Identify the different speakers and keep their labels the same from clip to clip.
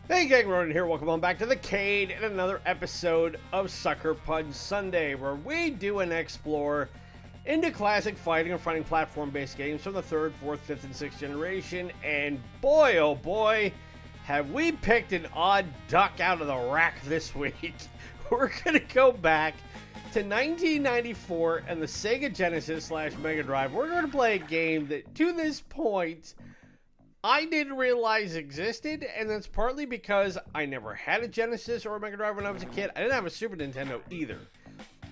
Speaker 1: Hey gang, Ronan here. Welcome on back to the Cade and another episode of Suckerpunch Sunday, where we do an explore into classic fighting and fighting platform-based games from the 3rd, 4th, 5th, and 6th generation. And boy, oh boy, have we picked an odd duck out of the rack this week. We're gonna go back to 1994 and the Sega Genesis / MegaDrive. We're gonna play a game that, to this point, I didn't realize existed, and that's partly because I never had a Genesis or a Mega Drive when I was a kid. I didn't have a Super Nintendo either.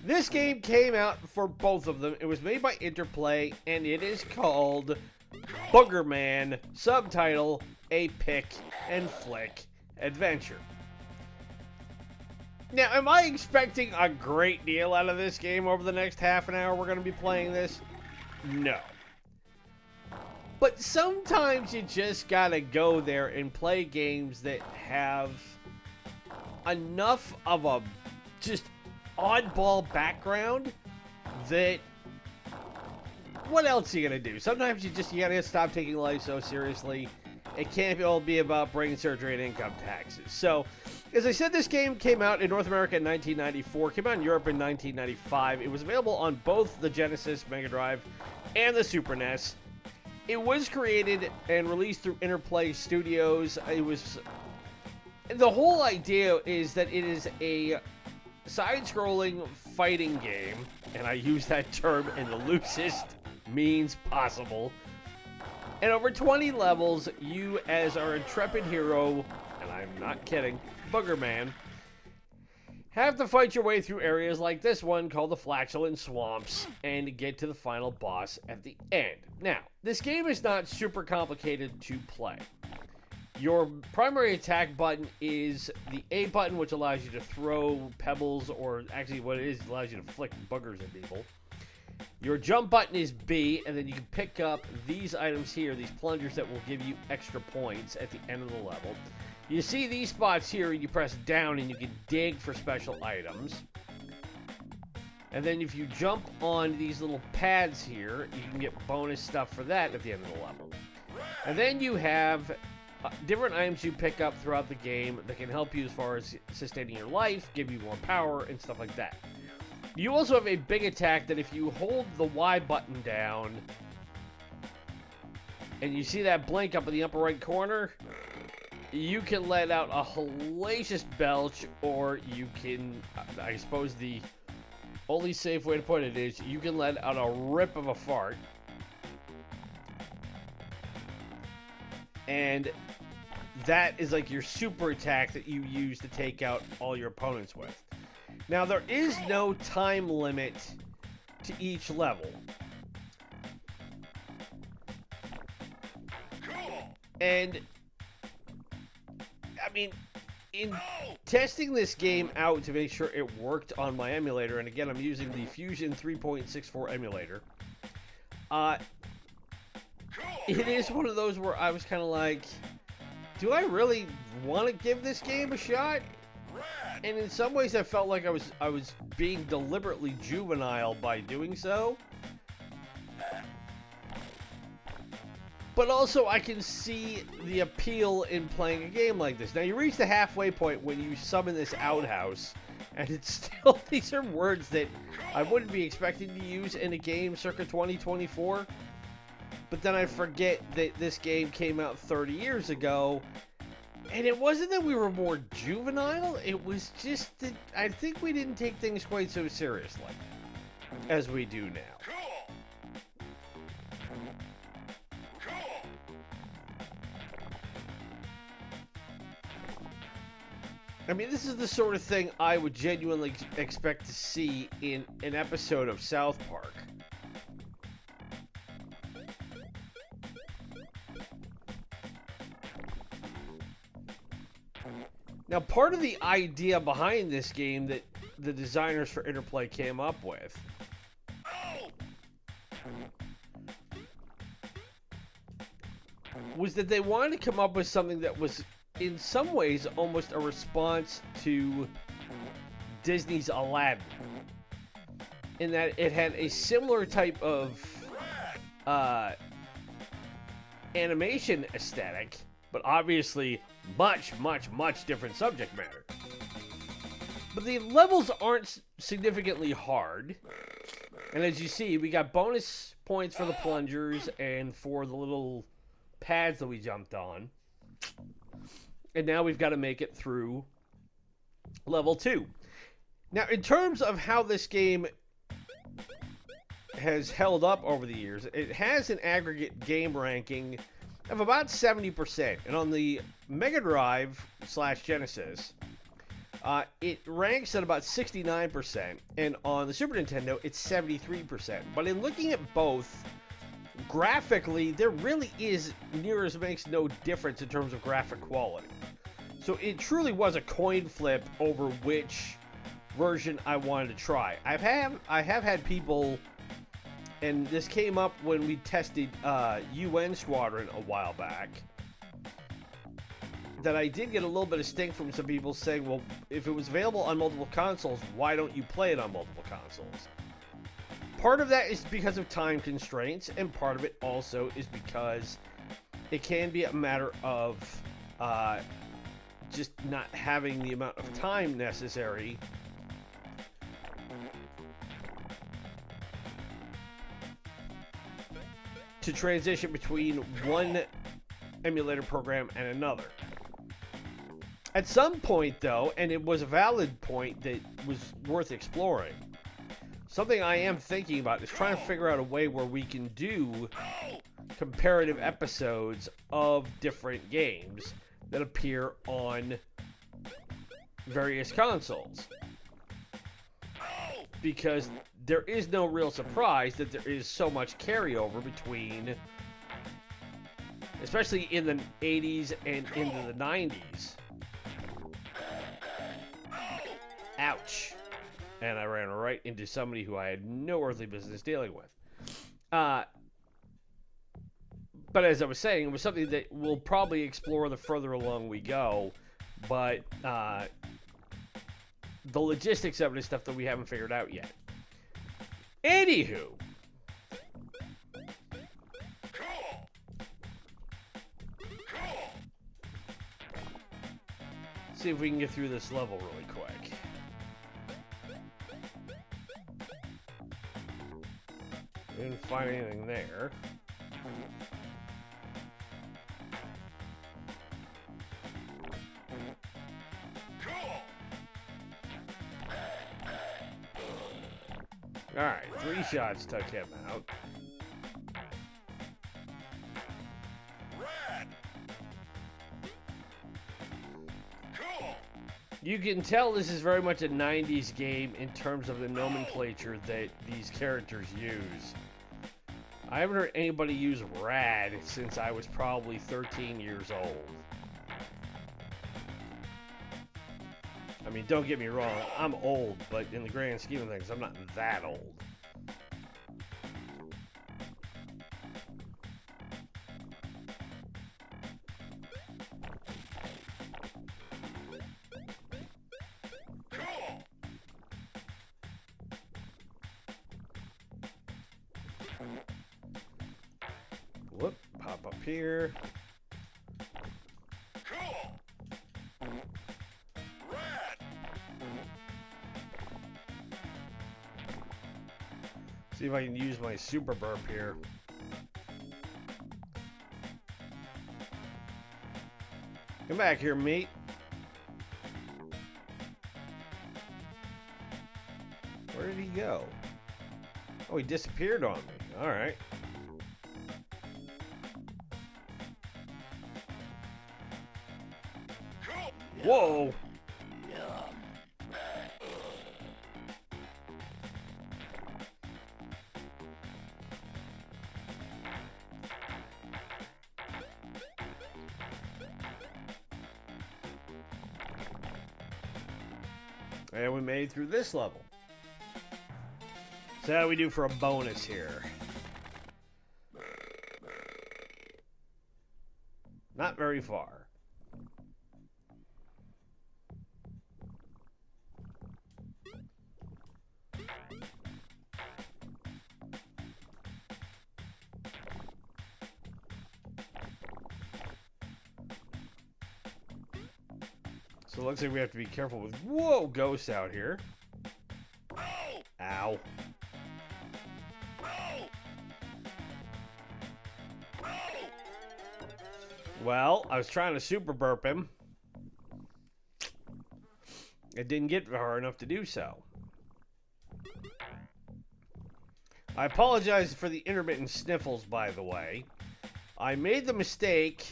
Speaker 1: This game came out for both of them. It was made by Interplay, and it is called Boogerman, subtitle, A Pick and Flick Adventure. Now, am I expecting a great deal out of this game over the next half an hour we're going to be playing this? No. But sometimes you just gotta go there and play games that have enough of a just oddball background that what else are you gonna do? Sometimes you gotta stop taking life so seriously. It can't all be about brain surgery and income taxes. So, as I said, this game came out in North America in 1994, came out in Europe in 1995. It was available on both the Genesis, Mega Drive, and the Super NES. It was created and released through Interplay Studios. The whole idea is that it is a side-scrolling fighting game, and I use that term in the loosest means possible. And over 20 levels, you as our intrepid hero, and I'm not kidding, Boogerman, have to fight your way through areas like this one called the Flatulent Swamps and get to the final boss at the end. Now, this game is not super complicated to play. Your primary attack button is the A button, which allows you to throw pebbles, or actually what it is, it allows you to flick boogers at people. Your jump button is B, and then you can pick up these items here, these plungers that will give you extra points at the end of the level. You see these spots here, and you press down and you can dig for special items. And then if you jump on these little pads here, you can get bonus stuff for that at the end of the level. And then you have different items you pick up throughout the game that can help you as far as sustaining your life, give you more power, and stuff like that. You also have a big attack that if you hold the Y button down, and you see that blink up in the upper right corner, you can let out a hellacious belch, or you can, I suppose the only safe way to put it is, you can let out a rip of a fart. And that is like your super attack that you use to take out all your opponents with. Now, there is no time limit to each level. And I mean, in testing this game out to make sure it worked on my emulator, and again, I'm using the Fusion 3.64 emulator, it is one of those where I was kind of like, do I really want to give this game a shot? And in some ways, I felt like I was being deliberately juvenile by doing so. But also, I can see the appeal in playing a game like this. Now, you reach the halfway point when you summon this outhouse, and it's still, these are words that I wouldn't be expecting to use in a game circa 2024. But then I forget that this game came out 30 years ago, and it wasn't that we were more juvenile, it was just that I think we didn't take things quite so seriously as we do now. I mean, this is the sort of thing I would genuinely expect to see in an episode of South Park. Now, part of the idea behind this game that the designers for Interplay came up with was that they wanted to come up with something that was in some ways almost a response to Disney's Aladdin, in that it had a similar type of animation aesthetic, but obviously much, much, much different subject matter. But the levels aren't significantly hard. And as you see, we got bonus points for the plungers and for the little pads that we jumped on. And now we've got to make it through level 2. Now, in terms of how this game has held up over the years, it has an aggregate game ranking of about 70%. And on the MegaDrive / Genesis, it ranks at about 69%. And on the Super Nintendo, it's 73%. But in looking at both, graphically, there really is near as makes no difference in terms of graphic quality. So it truly was a coin flip over which version I wanted to try. I have had people, and this came up when we tested UN Squadron a while back, that I did get a little bit of stink from some people saying, well, if it was available on multiple consoles, why don't you play it on multiple consoles? Part of that is because of time constraints, and part of it also is because it can be a matter of just not having the amount of time necessary to transition between one emulator program and another. At some point, though, and it was a valid point that was worth exploring, something I am thinking about is trying to figure out a way where we can do comparative episodes of different games that appear on various consoles. Because there is no real surprise that there is so much carryover between, especially in the 80s and into the 90s. Ouch. And I ran right into somebody who I had no earthly business dealing with. But as I was saying, it was something that we'll probably explore the further along we go. But the logistics of it is stuff that we haven't figured out yet. Anywho. See if we can get through this level really quick. Didn't find anything there. Alright, 3 shots took him out. You can tell this is very much a 90s game in terms of the nomenclature that these characters use. I haven't heard anybody use rad since I was probably 13 years old. I mean, don't get me wrong, I'm old, but in the grand scheme of things, I'm not that old. Whoop, pop up here. See if I can use my super burp here. Come back here, mate. Where did he go? Oh, he disappeared on me. All right. Whoa. And we made it through this level. So how do we do for a bonus here? Not very far. So it looks like we have to be careful with, whoa, ghosts out here. Ow. Well, I was trying to super burp him. It didn't get far enough to do so. I apologize for the intermittent sniffles, by the way. I made the mistake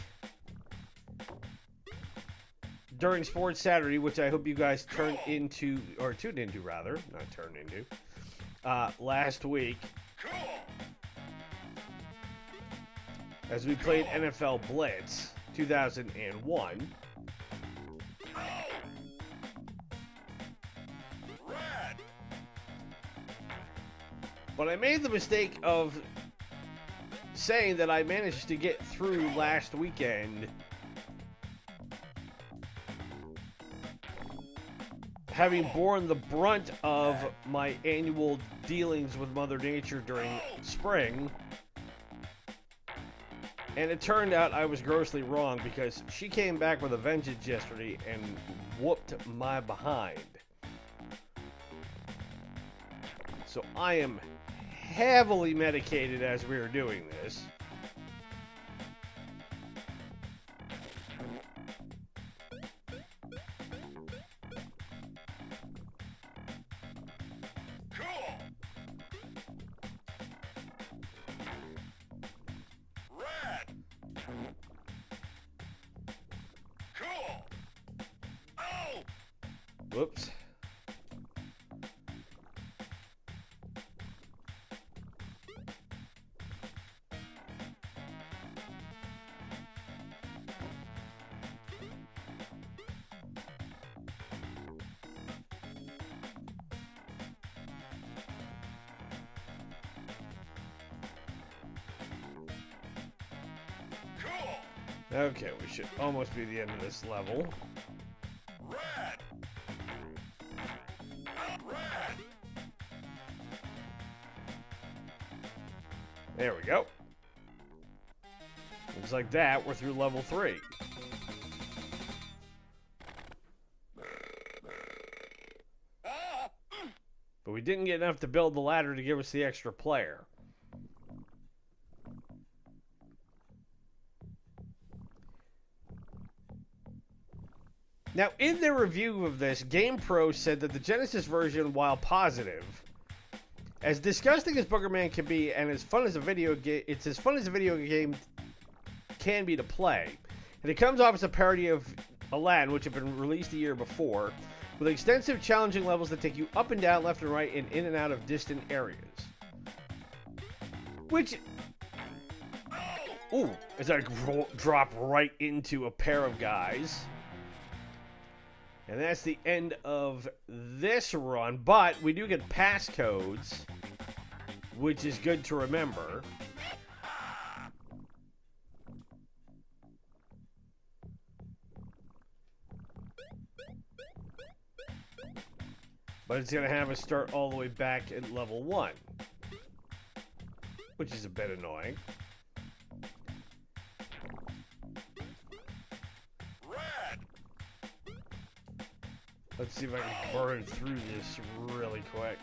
Speaker 1: during Sports Saturday, which I hope you guys tuned into, rather, not turned into, last week, as we played NFL Blitz 2001. But I made the mistake of saying that I managed to get through last weekend having borne the brunt of my annual dealings with Mother Nature during spring. And it turned out I was grossly wrong because she came back with a vengeance yesterday and whooped my behind. So I am heavily medicated as we are doing this. Whoops. Okay, we should almost be the end of this level. There we go. Looks like that, we're through level 3. But we didn't get enough to build the ladder to give us the extra player. Now, in their review of this, GamePro said that the Genesis version, while positive, as disgusting as Boogerman can be, and as fun as a video game, it's as fun as a video game can be to play. And it comes off as a parody of Aladdin, which had been released a year before, with extensive, challenging levels that take you up and down, left and right, and in and out of distant areas. Which, ooh, as I drop right into a pair of guys. And that's the end of this run, but we do get passcodes, which is good to remember. But it's going to have us start all the way back at level 1, which is a bit annoying. Let's see if I can burn through this really quick.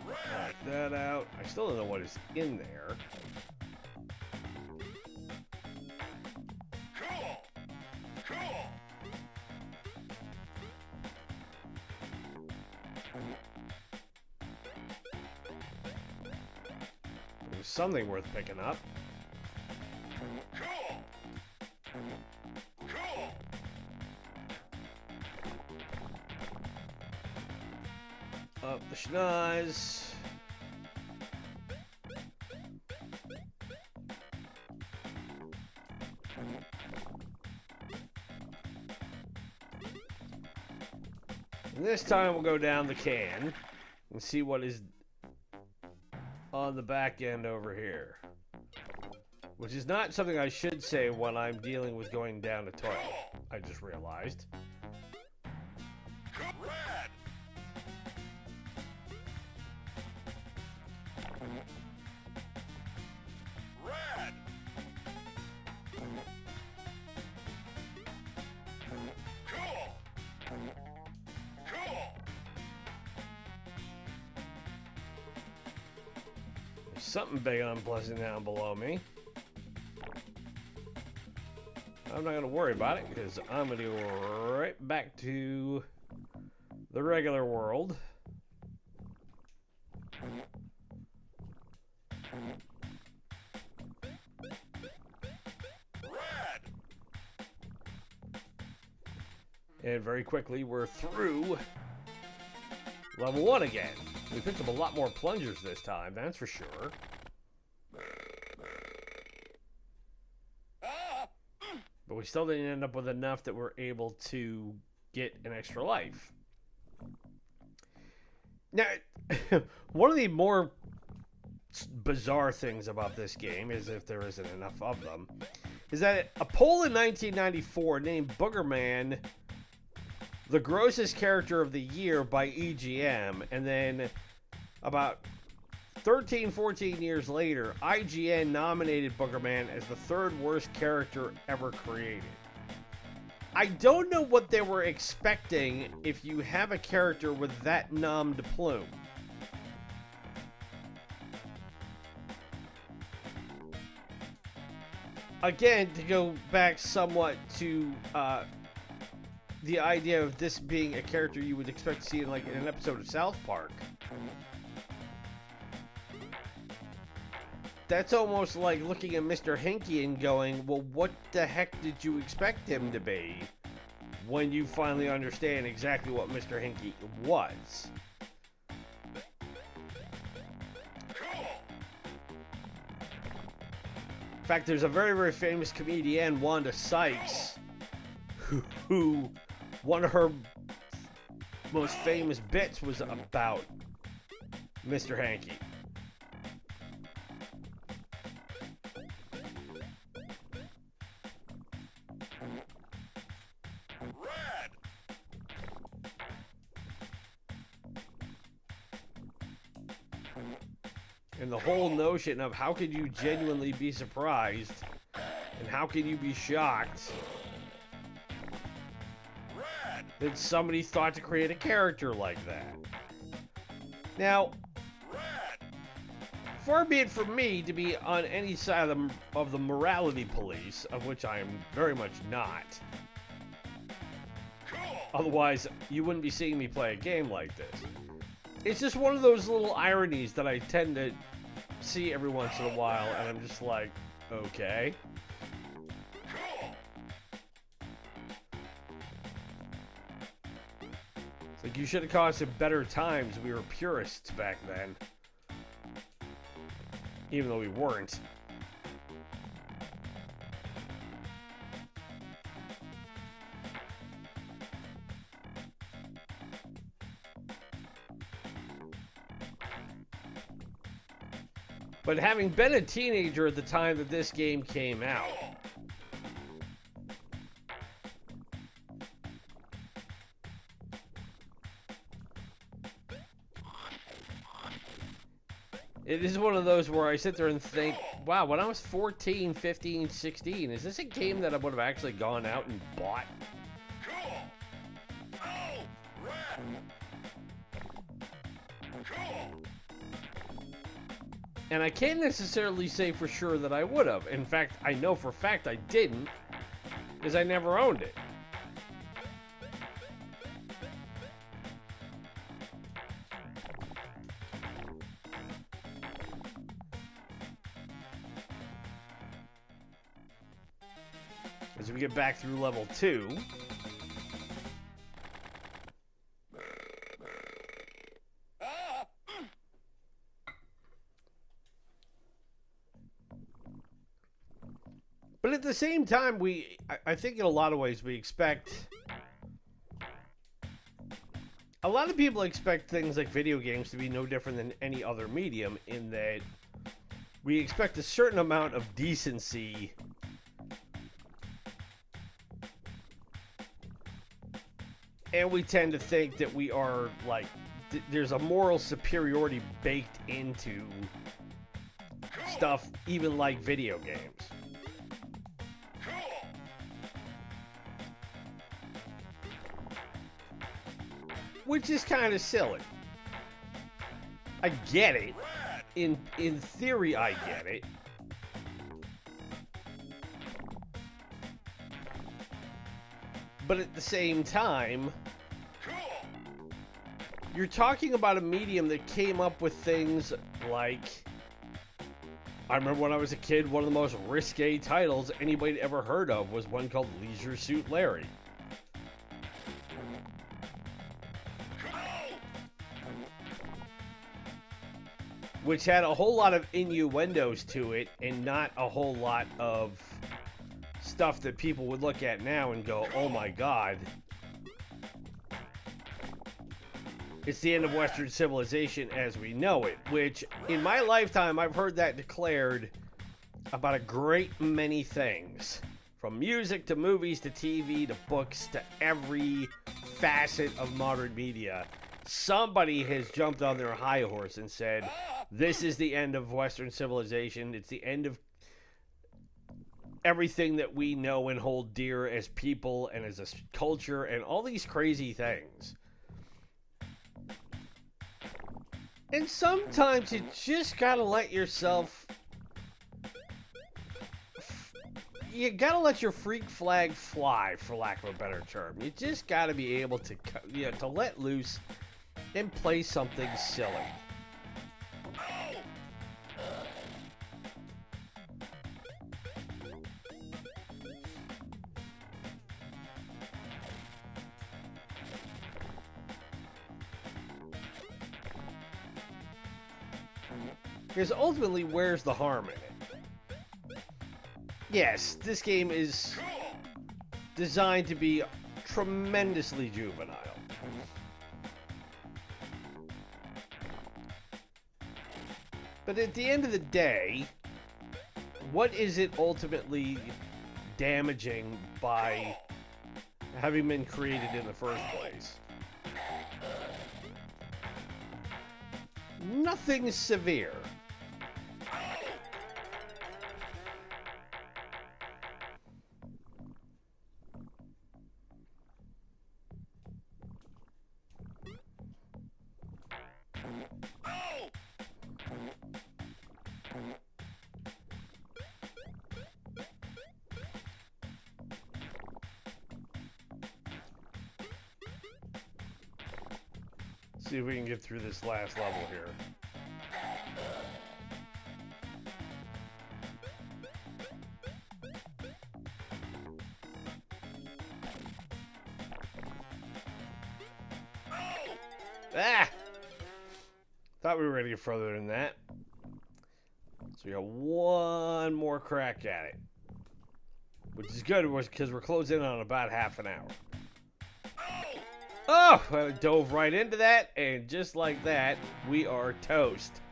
Speaker 1: Knock that out. I still don't know what is in there. There's something worth picking up. Up the schnoz. And this time we'll go down the can and see what is on the back end over here. Which is not something I should say when I'm dealing with going down a toilet, I just realized.
Speaker 2: Red. Red. Cool. Cool.
Speaker 1: There's something big and unpleasant down below me. I'm not going to worry about it because I'm going to go right back to the regular world.
Speaker 2: Red.
Speaker 1: And very quickly, we're through level 1 again. We picked up a lot more plungers this time, that's for sure. But we still didn't end up with enough that we're able to get an extra life. Now, one of the more bizarre things about this game, is if there isn't enough of them, is that a poll in 1994 named Boogerman the grossest character of the year by EGM, and then about 13, 14 years later, IGN nominated Boogerman as the third worst character ever created. I don't know what they were expecting if you have a character with that numbed plume. Again, to go back somewhat to the idea of this being a character you would expect to see in, like, in an episode of South Park. That's almost like looking at Mr. Hinky and going, well, what the heck did you expect him to be when you finally understand exactly what Mr. Hinky was? In fact, there's a very, very famous comedian, Wanda Sykes, who one of her most famous bits was about Mr. Hanky.
Speaker 2: Red.
Speaker 1: And the whole notion of how could you genuinely be surprised and how can you be shocked that somebody thought to create a character like that. Now, far be it from me to be on any side of the morality police, of which I am very much not. Otherwise, you wouldn't be seeing me play a game like this. It's just one of those little ironies that I tend to see every once in a while, and I'm just like, okay. It's like, you should have caught us at better times. We were purists back then. Even though we weren't. But having been a teenager at the time that this game came out, it is one of those where I sit there and think, wow, when I was 14, 15, 16, is this a game that I would have actually gone out and bought? And I can't necessarily say for sure that I would have. In fact, I know for a fact I didn't, because I never owned it. As we get back through level 2... But at the same time, I think in a lot of ways we expect... A lot of people expect things like video games to be no different than any other medium, in that we expect a certain amount of decency And we tend to think that we are, like, there's a moral superiority baked into stuff, even like video games. Which is kind of silly. I get it. In theory, I get it. But at the same time, you're talking about a medium that came up with things like, I remember when I was a kid, one of the most risque titles anybody ever heard of was one called Leisure Suit Larry. Which had a whole lot of innuendos to it and not a whole lot of stuff that people would look at now and go, oh my god. It's the end of Western civilization as we know it, which in my lifetime I've heard that declared about a great many things. From music to movies to TV to books to every facet of modern media. Somebody has jumped on their high horse and said, this is the end of Western civilization. It's the end of everything that we know and hold dear as people and as a culture and all these crazy things. And sometimes you just gotta let yourself... You gotta let your freak flag fly, for lack of a better term. You just gotta be able to, to let loose and play something silly. Because ultimately, where's the harm in it? Yes, this game is designed to be tremendously juvenile. But at the end of the day, what is it ultimately damaging by having been created in the first place? Nothing severe. See if we can get through this last level here. Ah! Thought we were going to get further than that. So we got one more crack at it. Which is good because we're closing in on about half an hour. Oh, I dove right into that, and just like that, we are toast.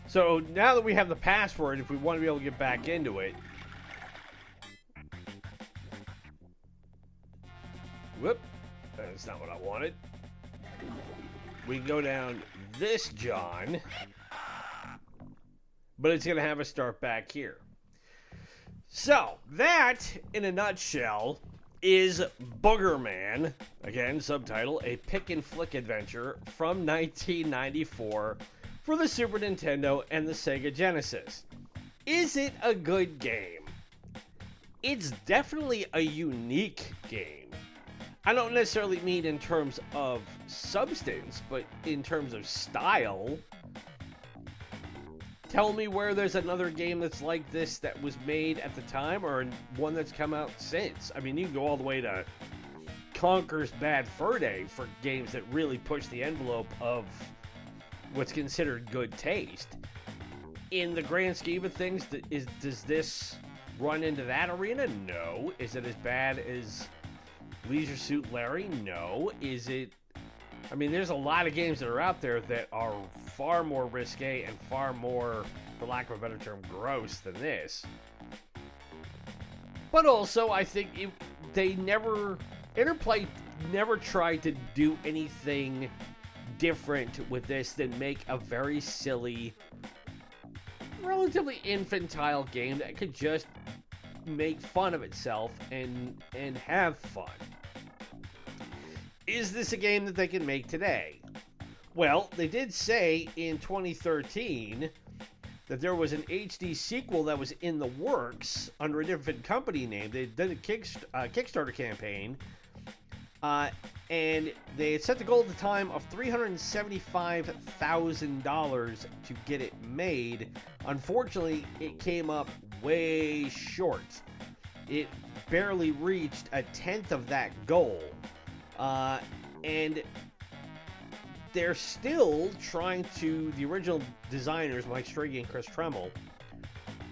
Speaker 1: So now that we have the password, if we want to be able to get back into it. Whoop, that's not what I wanted. We can go down this John, but it's going to have us start back here. So, that, in a nutshell, is Boogerman, again, subtitle, a pick-and-flick adventure from 1994 for the Super Nintendo and the Sega Genesis. Is it a good game? It's definitely a unique game. I don't necessarily mean in terms of substance, but in terms of style. Tell me where there's another game that's like this that was made at the time or one that's come out since. I mean, you can go all the way to Conker's Bad Fur Day for games that really push the envelope of what's considered good taste. In the grand scheme of things, does this run into that arena? No. Is it as bad as Leisure Suit Larry? No. Is it... I mean, there's a lot of games that are out there that are far more risque and far more, for lack of a better term, gross than this. But also, I think Interplay never tried to do anything different with this than make a very silly, relatively infantile game that could just make fun of itself and have fun. Is this a game that they can make today? Well, they did say in 2013 that there was an HD sequel that was in the works under a different company name. They did a Kickstarter campaign, and they had set the goal at the time of $375,000 to get it made. Unfortunately, it came up way short. It barely reached a tenth of that goal. And they're still trying to, the original designers, Mike Striggy and Chris Tremmel,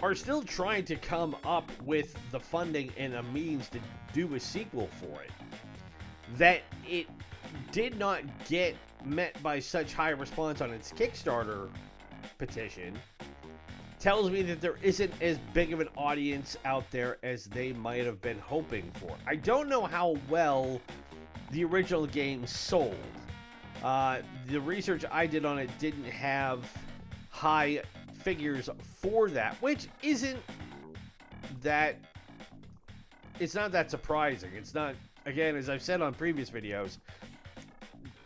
Speaker 1: are still trying to come up with the funding and a means to do a sequel for it. That it did not get met by such high response on its Kickstarter petition tells me that there isn't as big of an audience out there as they might have been hoping for. I don't know how well the original game sold. The research I did on it didn't have high figures for that, which isn't that, it's not that surprising. It's not, again, as I've said on previous videos,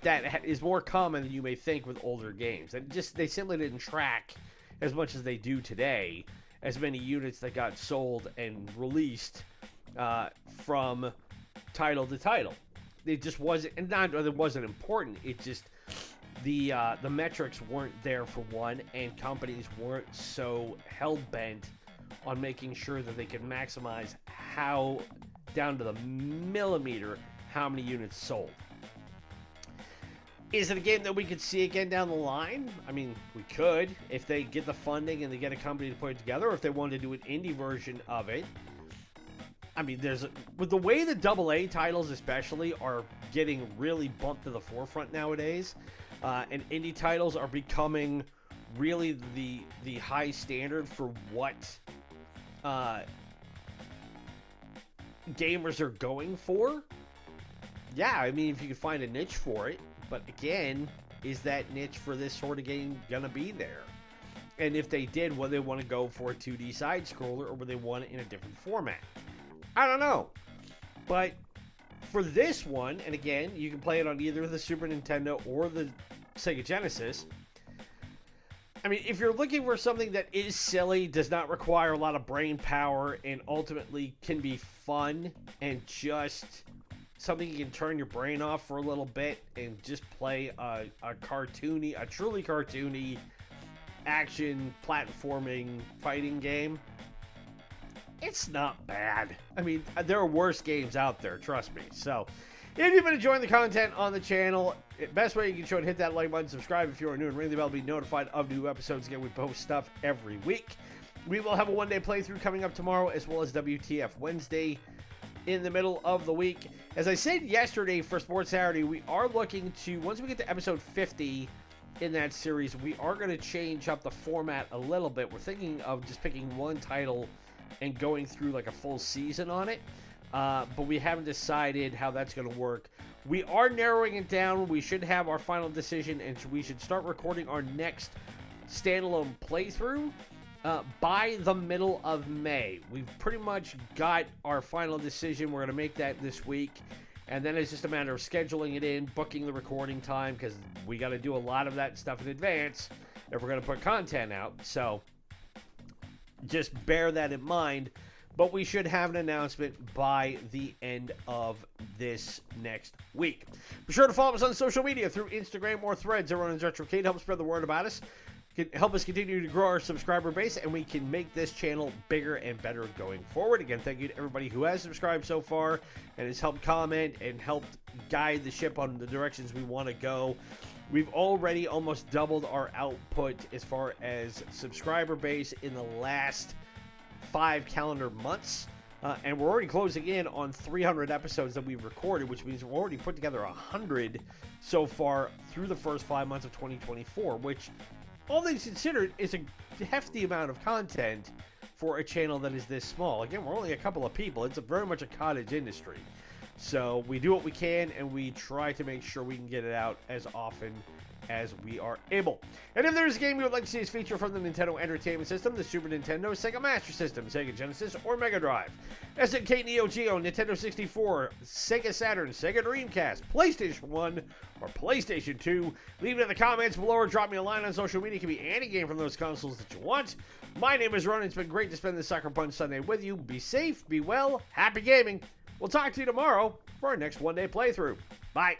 Speaker 1: that is more common than you may think with older games. They simply didn't track as much as they do today, as many units that got sold and released from title to title. It just wasn't, and not that it wasn't important. It just, the metrics weren't there for one, and companies weren't so hell-bent on making sure that they could maximize how, down to the millimeter, how many units sold. Is it a game that we could see again down the line? I mean, we could, if they get the funding and they get a company to put it together, or if they wanted to do an indie version of it. I mean, with the way the AA titles especially are getting really bumped to the forefront nowadays, and indie titles are becoming really the high standard for what gamers are going for. Yeah, I mean, if you could find a niche for it. But again, is that niche for this sort of game gonna be there? And if they did, would they want to go for a 2D side-scroller, or would they want it in a different format? I don't know. But for this one, and again, you can play it on either the Super Nintendo or the Sega Genesis. I mean, if you're looking for something that is silly, does not require a lot of brain power, and ultimately can be fun and just something you can turn your brain off for a little bit and just play a truly cartoony action platforming fighting game, it's not bad. I mean, there are worse games out there, trust me. So, if you've been enjoying the content on the channel, best way you can show it, hit that like button, subscribe if you are new, and ring the bell to be notified of new episodes. Again, we post stuff every week. We will have a one-day playthrough coming up tomorrow, as well as WTF Wednesday in the middle of the week. As I said yesterday for Sports Saturday, we are looking to, once we get to episode 50 in that series, we are going to change up the format a little bit. We're thinking of just picking one title and going through like a full season on it, but we haven't decided how that's going to work. We are narrowing it down. We should have our final decision, and we should start recording our next standalone playthrough by the middle of May. We've pretty much got our final decision. We're going to make that this week, and then it's just a matter of scheduling it in, booking the recording time, because we got to do a lot of that stuff in advance if we're going to put content out. So just bear that in mind, but we should have an announcement by the end of this next week. Be sure to follow us on social media through Instagram or Threads. Everyone is Retrocade. Help spread the word about us. Can help us continue to grow our subscriber base, and we can make this channel bigger and better going forward. Again, thank you to everybody who has subscribed so far and has helped comment and helped guide the ship on the directions we want to go. We've already almost doubled our output as far as subscriber base in the last 5 calendar months. And we're already closing in on 300 episodes that we've recorded, which means we've already put together 100 so far through the first 5 months of 2024, which, all things considered, is a hefty amount of content for a channel that is this small. Again, we're only a couple of people. It's very much a cottage industry. So we do what we can, and we try to make sure we can get it out as often as we are able. And if there's a game you would like to see us feature from the Nintendo Entertainment System, the Super Nintendo, Sega Master System, Sega Genesis, or Mega Drive, SNK, Neo-Geo, Nintendo 64, Sega Saturn, Sega Dreamcast, PlayStation 1, or PlayStation 2, leave it in the comments below or drop me a line on social media. It can be any game from those consoles that you want. My name is Ron. It's been great to spend this Suckerpunch Sunday with you. Be safe, be well, happy gaming. We'll talk to you tomorrow for our next one-day playthrough. Bye.